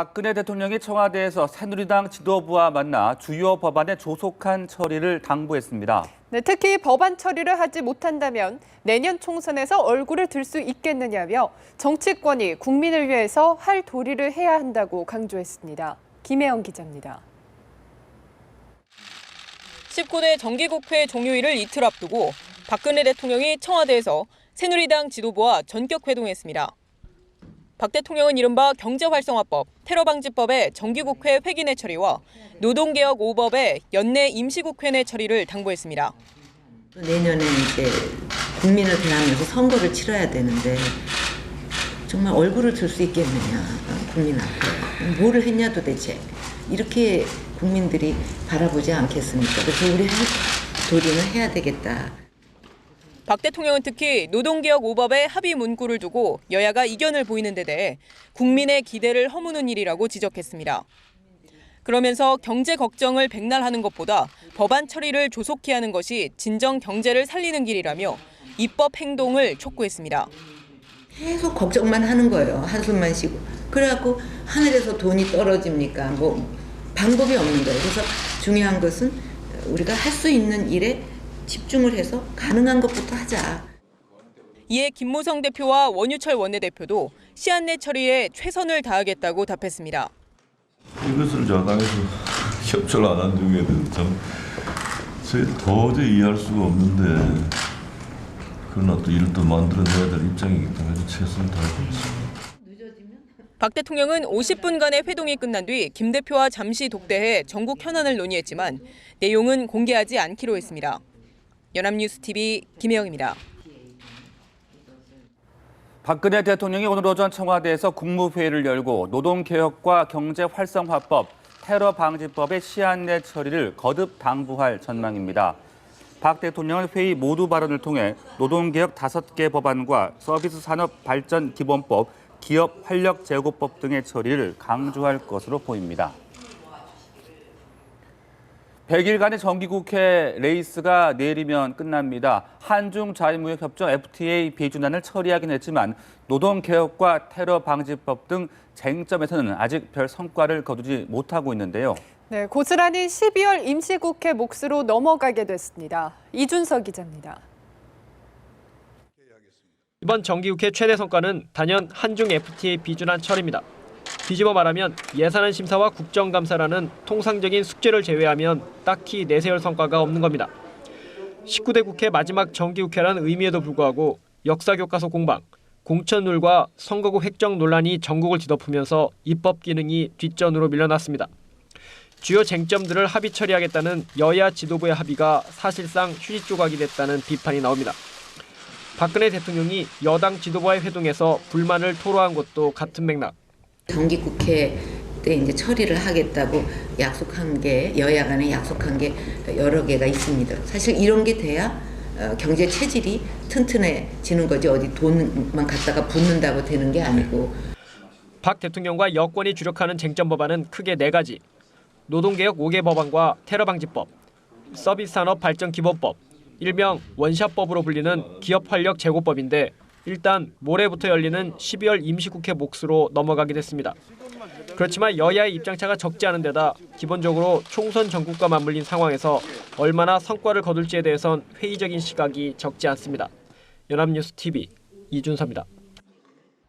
박근혜 대통령이 청와대에서 새누리당 지도부와 만나 주요 법안의 조속한 처리를 당부했습니다. 네, 특히 법안 처리를 하지 못한다면 내년 총선에서 얼굴을 들 수 있겠느냐며 정치권이 국민을 위해서 할 도리를 해야 한다고 강조했습니다. 김혜영 기자입니다. 19대 정기국회 종료일을 이틀 앞두고 박근혜 대통령이 청와대에서 새누리당 지도부와 전격 회동했습니다. 박 대통령은 이른바 경제활성화법, 테러방지법의 정기국회 회기내 처리와 노동개혁 5법의 연내 임시국회 내 처리를 당부했습니다. 내년에 이제 국민을 대하면서 선거를 치러야 되는데 정말 얼굴을 들 수 있겠느냐, 국민 앞에. 뭐를 했냐 도대체. 이렇게 국민들이 바라보지 않겠습니까? 그래서 우리 할 도리는 해야 되겠다. 박 대통령은 특히 노동개혁 5법의 합의 문구를 두고 여야가 이견을 보이는 데 대해 국민의 기대를 허무는 일이라고 지적했습니다. 그러면서 경제 걱정을 백날하는 것보다 법안 처리를 조속히 하는 것이 진정 경제를 살리는 길이라며 입법 행동을 촉구했습니다. 계속 걱정만 하는 거예요. 한숨만 쉬고. 그래갖고 하늘에서 돈이 떨어집니까? 뭐 방법이 없는 거예요. 그래서 중요한 것은 우리가 할 수 있는 일에 집중을 해서 가능한 것부터 하자. 이에 김무성 대표와 원유철 원내대표도 시한 내 처리에 최선을 다하겠다고 답했습니다. 이것을 야당에서 협조를 안 한 중에 대해서 참 저희 도저히 이해할 수가 없는데 그러나 또 일을 또 만들어내야 될 입장이기 때문에 최선을 다하겠습니다. 박 대통령은 50분간의 회동이 끝난 뒤 김 대표와 잠시 독대해 전국 현안을 논의했지만 내용은 공개하지 않기로 했습니다. 연합뉴스TV 김혜영입니다. 박근혜 대통령이 오늘 오전 청와대에서 국무회의를 열고 노동개혁과 경제활성화법, 테러방지법의 시한 내 처리를 거듭 당부할 전망입니다. 박 대통령은 회의 모두 발언을 통해 노동개혁 5개 법안과 서비스산업발전기본법, 기업활력제고법 등의 처리를 강조할 것으로 보입니다. 100일간의 정기국회 레이스가 내일이면 끝납니다. 한중자유무역협정 FTA 비준안을 처리하긴 했지만 노동개혁과 테러방지법 등 쟁점에서는 아직 별 성과를 거두지 못하고 있는데요. 네, 고스란히 12월 임시국회 몫으로 넘어가게 됐습니다. 이준석 기자입니다. 이번 정기국회 최대 성과는 단연 한중 FTA 비준안 처리입니다. 뒤집어 말하면 예산안 심사와 국정감사라는 통상적인 숙제를 제외하면 딱히 내세울 성과가 없는 겁니다. 19대 국회 마지막 정기국회라는 의미에도 불구하고 역사교과서 공방, 공천룰과 선거구 획정 논란이 전국을 뒤덮으면서 입법 기능이 뒷전으로 밀려났습니다. 주요 쟁점들을 합의 처리하겠다는 여야 지도부의 합의가 사실상 휴지 조각이 됐다는 비판이 나옵니다. 박근혜 대통령이 여당 지도부와의 회동에서 불만을 토로한 것도 같은 맥락. 정기국회 때 이제 처리를 하겠다고 약속한 게 여야 간에 약속한 게 여러 개가 있습니다. 사실 이런 게 돼야 경제 체질이 튼튼해지는 거지 어디 돈만 갖다가 붓는다고 되는 게 아니고. 박 대통령과 여권이 주력하는 쟁점 법안은 크게 4가지. 노동개혁 5개 법안과 테러방지법, 서비스산업발전기본법, 일명 원샷법으로 불리는 기업활력제고법인데 일단 모레부터 열리는 12월 임시국회 몫으로 넘어가게 됐습니다. 그렇지만 여야의 입장차가 적지 않은 데다 기본적으로 총선 전국과 맞물린 상황에서 얼마나 성과를 거둘지에 대해선 회의적인 시각이 적지 않습니다. 연합뉴스TV 이준서입니다.